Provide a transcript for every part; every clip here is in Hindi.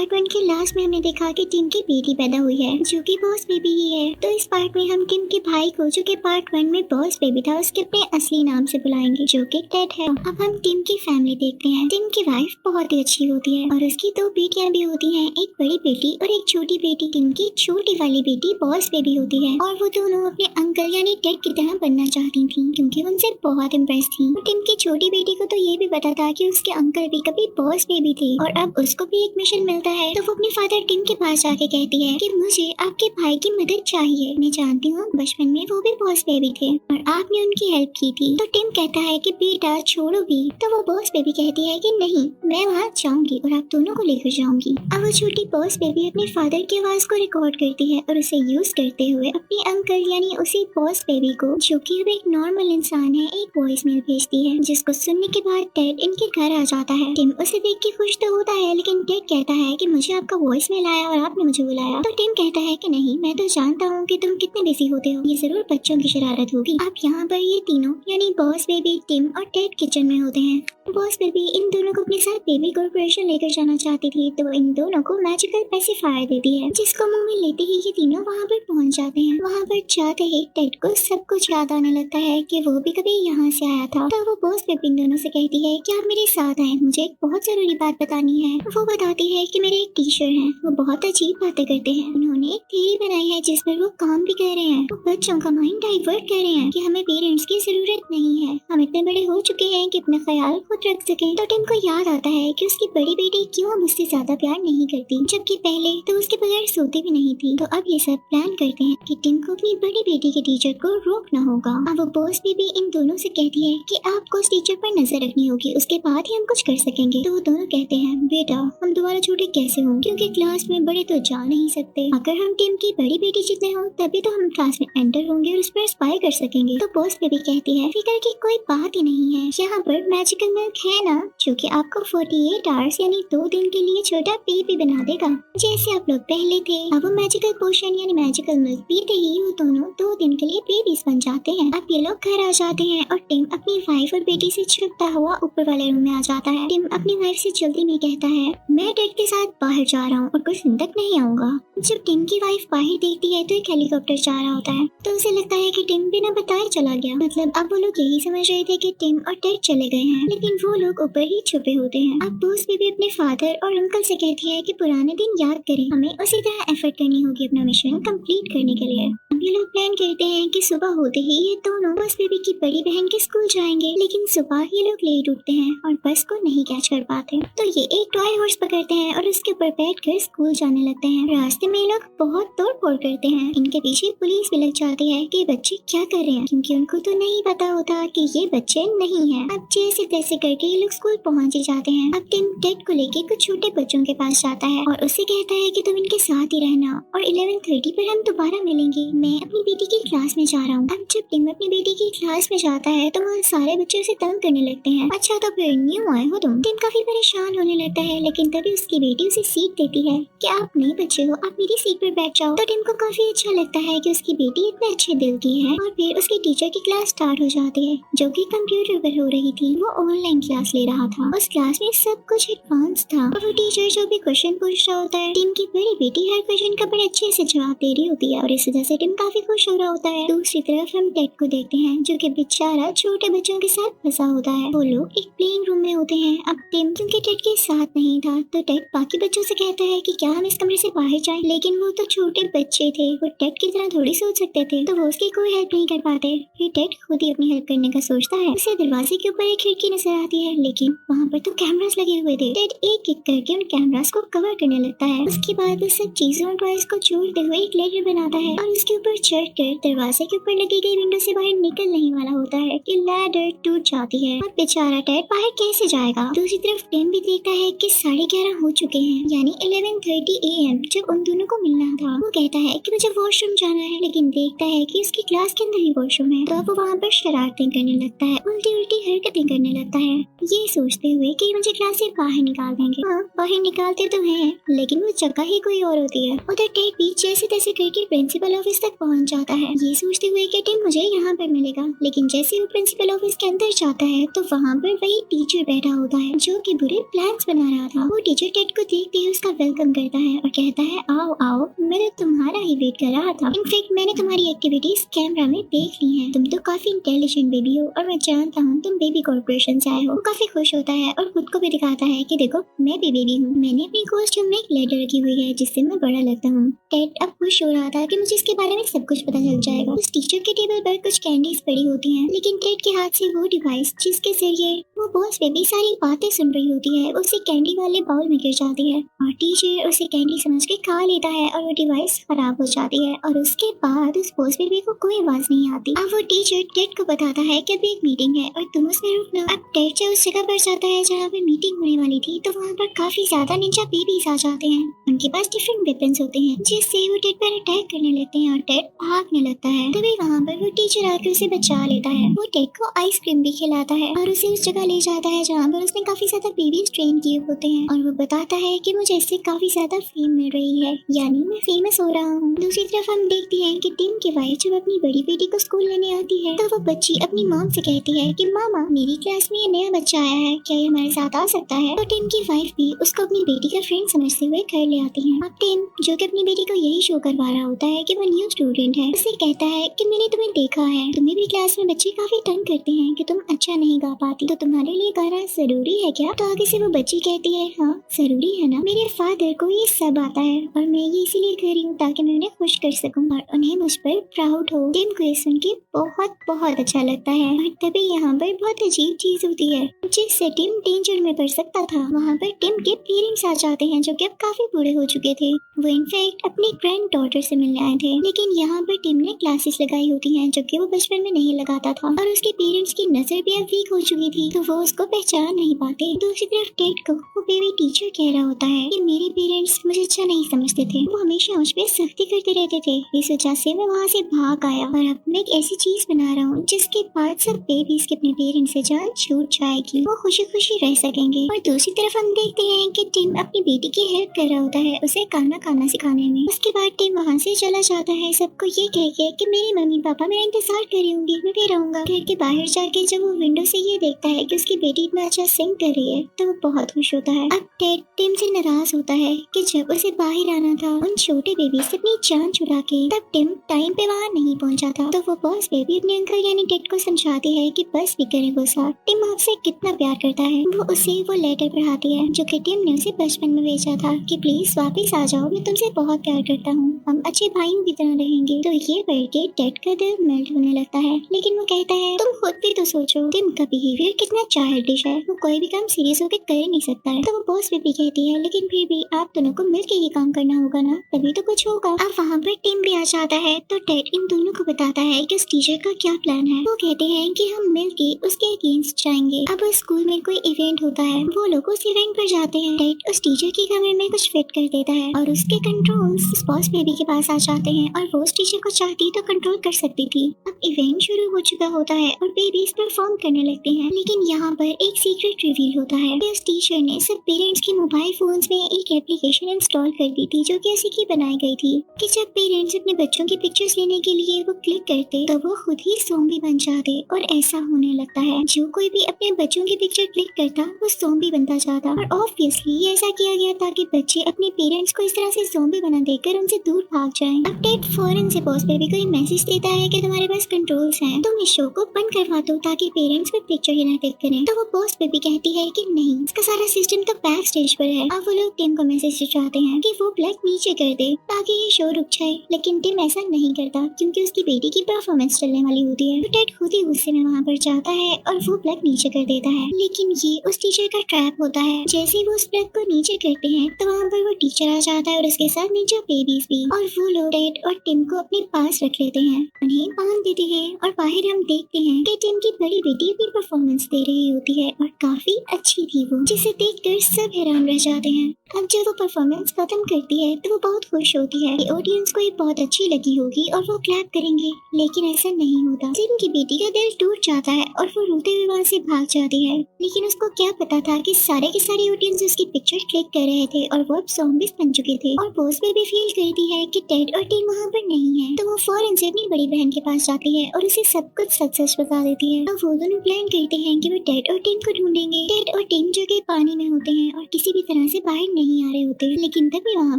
पार्ट 1 के लास्ट में हमने देखा कि टिम की बेटी पैदा हुई है जो कि बॉस बेबी ही है। तो इस पार्ट में हम टिम के भाई को, जो कि पार्ट 1 में बॉस बेबी था, उसके अपने असली नाम से बुलाएंगे, जो कि टेड है। अब हम टिम की फैमिली देखते हैं। टिम की वाइफ बहुत ही अच्छी होती है और उसकी 2 बेटियां भी होती हैं, एक बड़ी बेटी और एक छोटी बेटी। टिम की छोटी वाली बेटी बॉस बेबी होती है और वो दोनों अपने अंकल यानी टेड की तरह बनना चाहती थी क्योंकि उनसे बहुत इम्प्रेस थी। टिम की छोटी बेटी को तो ये भी पता था कि उसके अंकल भी कभी बॉस बेबी थे और अब उसको भी एक मिशन मिलता है। तो वो अपने फादर टिम के पास जाके कहती है कि मुझे आपके भाई की मदद चाहिए। मैं जानती हूँ बचपन में वो भी बॉस बेबी थे और आपने उनकी हेल्प की थी। तो टिम कहता है कि बेटा छोड़ो भी। तो वो बॉस बेबी कहती है कि नहीं, मैं वहाँ जाऊंगी और आप दोनों को लेकर जाऊंगी। अब वो छोटी बॉस बेबी अपने फादर की आवाज को रिकॉर्ड करती है और उसे यूज करते हुए अपने अंकल यानी उसी बॉस बेबी को, जो कि अब एक नॉर्मल इंसान है, एक वॉइस मेल भेजती है, जिसको सुनने के बाद टेड इनके घर आ जाता है। टिम उसे देख के खुश तो होता है, लेकिन टेड कहता है कि मुझे आपका वॉइस मेल आया और आपने मुझे बुलाया। तो टिम कहता है कि नहीं, मैं तो जानता हूँ कि तुम कितने बिजी होते हो, ये जरूर बच्चों की शरारत होगी। अब यहाँ पर ये तीनों यानी बॉस बेबी, टिम और टेड किचन में होते हैं। बॉस बेबी इन दोनों को अपने साथ बेबी कॉर्पोरेशन लेकर जाना चाहती थी, तो इन दोनों को मैजिकल पैसिफायर देती है, जिसको मुंह में लेते ही ये तीनों वहाँ पर पहुँच जाते हैं। वहाँ पर जाते ही टेड को सब कुछ याद आने लगता है कि वो भी कभी यहाँ से आया था। तो वो बॉस बेबी इन दोनों से कहती है कि आप मेरे साथ आए, मुझे एक बहुत जरूरी बात बतानी है। वो बताती है कि मेरे एक टीचर हैं, वो बहुत अजीब बातें करते हैं। उन्होंने एक थ्योरी बनाई है जिस पर वो काम भी कर रहे हैं। वो बच्चों का माइंड डाइवर्ट कर रहे हैं कि हमें पेरेंट्स की जरूरत नहीं है, हम इतने बड़े हो चुके हैं कि अपना ख्याल खुद रख सकें। तो टिम को याद आता है कि उसकी बड़ी बेटी क्यों मुझसे ज्यादा प्यार नहीं करती, जबकि पहले तो उसके बगैर सोती भी नहीं थी। तो अब ये सब प्लान करते हैं कि टिम को अपनी बड़ी बेटी के टीचर को रोकना होगा। अब वो बॉस बेबी इन दोनों से कहती है कि आपको उस टीचर पर नजर रखनी होगी, उसके बाद ही हम कुछ कर सकेंगे। तो वो दोनों कहते हैं बेटा हम दोबारा छोटे कैसे हों, क्योंकि क्लास में बड़े तो जा नहीं सकते। अगर हम टीम की बड़ी बेटी जितने हो तभी तो हम क्लास में एंटर होंगे और उस पर स्पाई कर सकेंगे। तो बॉस बेबी कहती है फिक्र की कोई बात ही नहीं है, यहाँ पर मैजिकल मिल्क है ना, जो कि आपको 48 आवर्स यानी 2 दिन के लिए छोटा बेबी बना देगा, जैसे आप लोग पहले थे। अब वो मैजिकल पोशन यानी मैजिकल मिल्क पीते ही वो दोनों 2 दिन के लिए बेबीज बन जाते हैं। अब ये लोग घर आ जाते हैं और टिम अपनी वाइफ और बेटी से छुपता हुआ ऊपर वाले रूम में आ जाता है। टिम अपनी वाइफ से जल्दी में कहता है मैं टेड के साथ बाहर जा रहा हूँ और कुछ दिन तक नहीं आऊंगा। जब टिम की वाइफ बाहर देखती है तो एक हेलीकॉप्टर जा रहा होता है, तो उसे लगता है कि टिम बिना बताए चला गया। मतलब अब वो लोग यही समझ रहे थे कि टिम और टेड चले गए हैं, लेकिन वो लोग ऊपर ही छुपे होते हैं। अब बॉस भी अपने फादर और अंकल से कहती है कि पुराने दिन याद करें, हमें उसी तरह एफर्ट करनी होगी अपना मिशन कंप्लीट करने के लिए। अब ये लोग प्लान करते हैं कि सुबह होते ही ये दोनों बॉस बेबी की बड़ी बहन के स्कूल जाएंगे, लेकिन सुबह ये लोग लेट उठते हैं और बस को नहीं कैच कर पाते। तो ये एक टॉय हॉर्स पकड़ते हैं और उसके ऊपर बैठकर स्कूल जाने लगते हैं। रास्ते में ये लोग बहुत तोड़ फोड़ करते हैं। इनके पीछे पुलिस भी लग जाती है कि बच्चे क्या कर रहे हैं, क्योंकि उनको तो नहीं पता होता कि ये बच्चे नहीं है। अब जैसे तैसे करके ये लोग स्कूल पहुंच ही जाते हैं। अब टिम टेड को लेके कुछ छोटे बच्चों के पास जाता है और उससे कहता है कि तुम इनके साथ ही रहना और 11:30 पर हम दोबारा मिलेंगे, मैं अपनी बेटी की क्लास में जा रहा हूँ। अब जब टिम अपनी बेटी की क्लास में जाता है तो वहाँ सारे बच्चे उसे तंग करने लगते हैं। अच्छा तो फिर न्यू आए हो तुम। टिम काफी परेशान होने लगता है, लेकिन तभी उसकी बेटी उसे सीट देती है कि आप नए बच्चे हो, आप मेरी सीट पर बैठ जाओ। तो टिम को काफी अच्छा लगता है कि उसकी बेटी इतने अच्छे दिल की है। और फिर उसकी टीचर की क्लास स्टार्ट हो जाती है, जो कि कंप्यूटर पर हो रही थी। वो ऑनलाइन क्लास ले रहा था। उस क्लास में सब कुछ एडवांस था और वो टीचर जो भी क्वेश्चन पूछ रहा होता है, टिम की बड़ी बेटी हर क्वेश्चन का बड़े अच्छे से जवाब दे रही होती है और इस वजह से टिम काफी खुश हो रहा होता है। दूसरी तरफ हम टेड को देखते हैं, जो कि बेचारा छोटे बच्चों के साथ फंसा होता है। वो लोग एक प्लेइंग रूम में होते हैं। अब टिम क्योंकि टेड के साथ नहीं था, तो टेड बाकी बच्चों से कहता है कि क्या हम इस कमरे से बाहर जाएं, लेकिन वो तो छोटे बच्चे थे, वो टेड की तरह थोड़ी सोच सकते थे, तो वो उसकी कोई हेल्प नहीं कर पाते। फिर टेड खुद ही अपनी हेल्प करने का सोचता है। उसे दरवाजे के ऊपर एक खिड़की नजर आती है, लेकिन वहाँ पर तो कैमरास लगे हुए थे। टेड एक एक करके उन कैमरास को कवर करने लगता है। उसके बाद वो सब चीजों और टॉयज को जोड़ते हुए एक लेटर बनाता है और उसके ऊपर चढ़कर दरवाजे के ऊपर लगी गई विंडो से बाहर निकल नहीं वाला होता है कि लैडर टूट जाती है और बेचारा टेड बाहर कैसे जाएगा। दूसरी तरफ टिम भी देखता है कि 11:30 हो चुके हैं, यानी 11:30 AM जब उन दोनों को मिलना था। वो कहता है कि मुझे वॉशरूम जाना है, लेकिन देखता है कि उसकी क्लास के अंदर ही वॉशरूम है। तो अब वो वहाँ पर शरारतें करने लगता है, उल्टी उल्टी हरकतें करने लगता है, ये सोचते हुए कि मुझे क्लास से बाहर निकाल देंगे। हाँ बाहर निकालते तो हैं, लेकिन वो जगह ही कोई और होती है। उधर टेड भी जैसे तैसे करके प्रिंसिपल ऑफिस तक पहुंच जाता है, ये सोचते हुए कि टिम मुझे यहाँ पर मिलेगा। लेकिन जैसे वो प्रिंसिपल ऑफिस के अंदर जाता है तो वहाँ पर वही टीचर बैठा होता है जो कि बुरे प्लान्स बना रहा था। वो टीचर टेड को देखते ही उसका वेलकम करता है और कहता है आओ आओ, मैं तो तुम्हारा ही वेट कर रहा था। इनफैक्ट मैंने तुम्हारी एक्टिविटीज कैमरा में देख ली हैं। तुम तो काफी इंटेलिजेंट बेबी हो और मैं जानता हूँ तुम बेबी कॉर्पोरेशन से आए हो। वो काफी खुश होता है और खुद को भी दिखाता है कि देखो मैं भी बेबी हूँ। मैंने अपनी कॉस्ट्यूम में एक लेटर रखी हुई है जिससे मैं बड़ा लगता हूँ। टेड अब खुश हो रहा था कि मुझे इसके बारे में सब कुछ पता चल जाएगा। उस टीचर के टेबल पर कुछ कैंडीज पड़ी होती हैं, लेकिन टेड के हाथ से वो डिवाइस जिसके जरिए वो बॉस बेबी सारी बातें सुन रही होती है उसे कैंडी वाले बाउल में गिर जाती है और टीचर उसे कैंडी समझ के खा लेता है और वो डिवाइस खराब हो जाती है और उसके बाद उस बॉस बेबी को कोई आवाज नहीं आती। अब वो टीचर टेड को बताता है कि अभी एक मीटिंग है और तुम उसमें रुकना। अब टेड जब उस जगह पर जाता है जहाँ पर मीटिंग होने वाली थी तो वहाँ पर काफी ज्यादा निंजा बेबीज आ जाते हैं। उनके पास डिफरेंट वेपन्स होते हैं जिससे वो टेड पर अटैक करने लगते हैं और टेड भागने लगता है। तभी वहाँ पर वो टीचर आकर उसे बचा लेता है। वो टेड को आइसक्रीम भी खिलाता है और उसे उस जगह ले जाता है जहाँ पर उसने काफी ज्यादा बेबीज ट्रेन किए होते हैं और वो बताता है कि मुझे इससे काफी ज्यादा फेम मिल रही है, यानी मैं फेमस हो रहा हूँ। दूसरी तरफ हम देखते हैं कि टिम की वाइफ जब अपनी बड़ी बेटी को स्कूल लेने आती है तो वो बच्ची अपनी मॉम से कहती है कि मामा मेरी क्लास में ये नया बच्चा आया है, क्या ये हमारे साथ आ सकता है। तो टिम की वाइफ भी उसको अपनी बेटी का फ्रेंड समझते हुए घर ले आती है। अब टिम जो कि अपनी बेटी को यही शो करवा रहा होता है कि वो न्यू स्टूडेंट है, उसे कहता है कि मैंने तुम्हें देखा है, तुम्हें भी क्लास में बच्चे काफी तंग करते हैं कि तुम अच्छा नहीं गा पाती, तो तुम्हारे लिए गाना जरूरी है क्या। तो आगे से वो बच्ची कहती है हाँ जरूरी है ना, मेरे फादर को ये सब आता है और मैं ये इसीलिए कर रही हूँ ताकि मैं उन्हें खुश कर सकूँ और उन्हें मुझ पर प्राउड हो। टिम को ये सुन के बहुत बहुत अच्छा लगता है और तभी यहाँ पर बहुत अजीब चीज होती है जिससे टिम डेंजर में पड़ सकता था। वहाँ पर टिम के पेरेंट्स आ जाते हैं जो कि अब काफी बूढ़े हो चुके थे। वो इनफैक्ट अपनी ग्रैंड डॉटर से मिलने आए थे, लेकिन यहाँ पर टिम ने क्लासेस लगाई होती हैं जो कि वो बचपन में नहीं लगाता था और उसके पेरेंट्स की नजर भी अब वीक हो चुकी थी तो वो उसको पहचान नहीं पाते। दूसरी तरफ टेड को वो बेबी टीचर कह रहा होता है कि मेरे पेरेंट्स मुझे अच्छा नहीं समझते थे, वो हमेशा मुझ पे सख्ती करते रहते थे, इस वजह से मैं वहाँ से भाग आया और अब मैं एक ऐसी चीज बना रहा हूँ जिसके बाद सब बेबीज के अपने पेरेंट्स से जान छूट जाएगी, वो खुशी खुशी रह सकेंगे। और दूसरी तरफ हम देखते हैं कि टिम अपनी बेटी की हेल्प कर रहा होता है उसे खाना सिखाने में। उसके बाद टिम वहाँ से चला जाता है सबको ये कह के कि मेरी मम्मी पापा मेरा इंतजार कर रही होंगी, मैं भी रहूंगा। घर के बाहर जाके जब वो विंडो से ये देखता है कि उसकी बेटी इतना अच्छा सिंग कर रही है तो वो बहुत खुश होता है। अब टेड टिम से नाराज होता है कि जब उसे बाहर आना था उन छोटे बेबी से अपनी जान छुड़ा के तब टिम टाइम पे वहाँ नहीं पहुँचा था। तो वो बॉस बेबी अपने अंकल यानी टेड को समझाती है कि बस भी करे वो साथ, टिम आपसे कितना प्यार करता है। वो उसे वो लेटर पढ़ाती है जो कि टिम ने उसे बचपन में भेजा था कि प्लीज वापस आ जाओ, मैं तुमसे बहुत प्यार करता हूँ, हम अच्छे भाइयों की तरह रहेंगे। तो ये पढ़ के टेड का दिल मेल्ट होने लगता है, लेकिन वो कहता है तुम खुद भी तो सोचो टिम का बिहेवियर कितना चाइल्डिश है, वो कोई भी काम सीरियस होकर कर ही नहीं सकता है। तो वो बॉस बेबी कहती है लेकिन फिर भी आप दोनों को मिलकर ये काम करना होगा ना, तभी तो कुछ होगा। अब वहाँ पर टिम भी आ जाता है तो टेड इन दोनों को बताता है कि उस टीचर का क्या प्लान है। वो कहते हैं कि हम मिलके उसके अगेंस्ट जाएंगे। अब उस स्कूल में कोई इवेंट होता है, वो लोग उस इवेंट पर जाते हैं। टेड उस टीचर की कमर में कुछ फिट कर देता है और उसके कंट्रोल्स उस बॉस बेबी के पास आ जाते हैं और वो उस टीचर को चाहती तो कंट्रोल कर सकती थी। अब इवेंट शुरू हो चुका होता है और बेबीज परफॉर्म करने लगते हैं, लेकिन यहाँ पर एक सीक्रेट रिवील होता है कि उस टीचर ने सब पेरेंट्स के मोबाइल फोन्स में एक एप्लीकेशन इंस्टॉल कर दी थी जो कि उसी की बनाई गई थी कि जब पेरेंट्स अपने बच्चों की पिक्चर्स लेने के लिए वो क्लिक करते तो वो खुद ही ज़ॉम्बी बन जाते। और ऐसा होने लगता है जो कोई भी अपने बच्चों की पिक्चर क्लिक करता वो ज़ॉम्बी बनता जाता और ऑब्वियसली ऐसा किया गया ताकि बच्चे अपने पेरेंट्स को इस तरह से ज़ॉम्बी बना देकर उनसे दूर भाग जाएं। अब टेड फौरन से बॉस बेबी को एक मैसेज देता है कि तुम्हारे पास कंट्रोल्स हैं, तुम इस शो को बंद करवा दो ताकि पेरेंट्स पर पिक्चर ही ना क्लिक करें। तो वो बॉस बेबी कहती है कि नहीं, इसका सारा सिस्टम तो बैक स्टेज पर है। अब वो लोग टिम को मैसेज चाहते हैं कि वो ब्लैक नीचे कर दे ताकि ये शो रुक जाए, लेकिन टिम ऐसा नहीं करता क्योंकि उसकी बेटी की परफॉर्मेंस चलने वाली होती है। तो टेड खुद ही गुस्से में वहाँ पर जाता है और वो ब्लैक नीचे कर देता है, लेकिन ये उस टीचर का ट्रैप होता है। जैसे ही वो उस ब्लैक को नीचे करते हैं तो वहाँ पर वो टीचर आ जाता है और उसके साथ नीचे बेबीज भी, और वो लोग टेड और टिम को अपने पास रख लेते हैं, उन्हें बांध देते हैं और बाहर हम देखते हैं कि टिम की बड़ी बेटी अपनी परफॉर्मेंस दे रही होती है और काफी अच्छी थी वो, जिसे देखकर सब हैरान रह जाते हैं। अब जब वो परफॉर्मेंस खत्म करती है तो वो बहुत खुश होती है कि ऑडियंस को ये बहुत अच्छी लगी होगी और वो क्लैप करेंगे, लेकिन ऐसा नहीं होता। टिम की बेटी का दिल टूट जाता है और वो रोते हुए वहाँ से भाग जाती है, लेकिन उसको क्या पता था कि सारे के सारे ऑडियंस उसकी पिक्चर क्लिक कर रहे थे और वो अब ज़ॉम्बीज बन चुके थे। और बॉस बेबी फील करती है है कि टेड और टीम वहाँ पर नहीं है, तो वो फौरन से अपनी बड़ी बहन के पास जाती है और उसे सब कुछ सच बता देती है। अब वो दोनों प्लान करते हैं कि वो टेड और टीम को ढूंढेंगे। टेड और टीम जो कि पानी में होते हैं और किसी भी तरह से बाहर नहीं आ रहे होते, लेकिन तभी वहाँ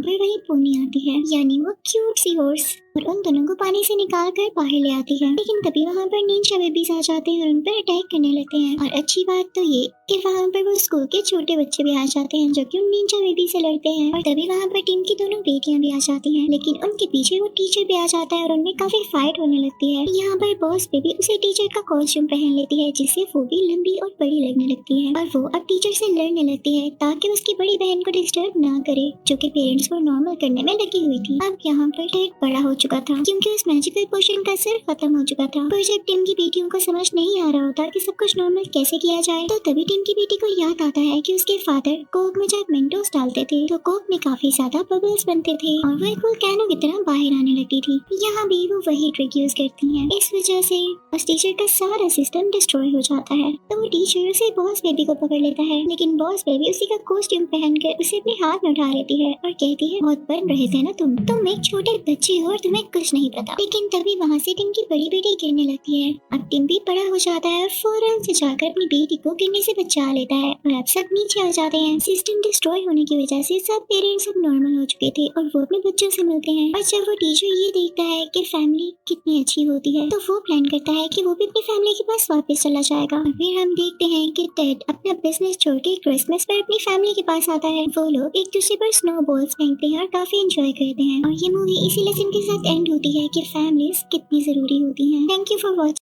पर वही पोनी आती है, यानी वो क्यूट सी हॉर्स, और उन दोनों को पानी से निकाल कर बाहर ले आती है। लेकिन तभी वहाँ पर निंजा बेबीज आ जाते हैं और उन पर अटैक करने लगते हैं। और अच्छी बात तो ये कि वहाँ पर वो स्कूल के छोटे बच्चे भी आ जाते हैं जो कि उन निंजा बेबी से लड़ते हैं। और तभी वहाँ पर टीम की दोनों बेटियां भी आ जाती हैं, लेकिन उनके पीछे वो टीचर भी आ जाता है और उनमें काफी फाइट होने लगती है। यहाँ पर बॉस बेबी उसे टीचर का कॉस्ट्यूम पहन लेती है, जिससे वो भी लंबी और बड़ी लगने लगती है और वो अब टीचर से लड़ने लगती है ताकि उसकी बड़ी बहन को डिस्टर्ब ना करे, जो कि पेरेंट्स को नॉर्मल करने में लगी हुई थी। अब यहाँ पर टेड बड़ा हो चुका था क्योंकि उस मैजिकल पोशन का असर खत्म हो चुका था। पर जब टीम की बेटियों को समझ नहीं आ रहा होता कि सब कुछ नॉर्मल कैसे किया जाए, तो तभी टीम की बेटी को याद आता है कि उसके फादर कोक में जब मेंटोस डालते थे तो कोक में काफी ज्यादा बबल्स बनते थे और वो एक वोल्केनो की तरह बाहर आने लगती थी। यहाँ भी वो वही ट्रिक यूज करती हैं। इस वजह से उस टीचर का सारा सिस्टम डिस्ट्रॉय हो जाता है। तो वो टीचर उसे बॉस बेबी को पकड़ लेता है, लेकिन बॉस बेबी उसी का कॉस्ट्यूम पहनकर उसे अपने हाथ में उठा लेती है और कहती है, बहुत बन रहे थे ना तुम एक छोटे बच्चे हो और तुम्हें कुछ नहीं पता। लेकिन तभी वहाँ से टीम की बड़ी बेटी गिरने लगती है। अब टीम भी बड़ा हो जाता है और फौरन से जाकर अपनी बेटी को गिरने से बचा लेता है और अब सब नीचे आ जाते हैं। सिस्टम डिस्ट्रॉय होने की वजह से सब पेरेंट्स अब नॉर्मल हो चुके थे और वो अपने बच्चों से मिलते हैं। और जब वो टीचर ये देखता है कि फैमिली कितनी अच्छी होती है, तो वो प्लान करता है कि वो भी अपनी फैमिली के पास वापस चला जाएगा। फिर हम देखते हैं कि टेड अपना बिजनेस छोड़ के क्रिसमस पर अपनी फैमिली के पास आता है। वो लोग एक दूसरे पर स्नो बॉल्स फेंकते हैं और काफी एंजॉय करते हैं। और ये मूवी इसी लेसन के साथ एंड होती है कि फैमिलीज कितनी जरूरी होती हैं। Thank you for watching.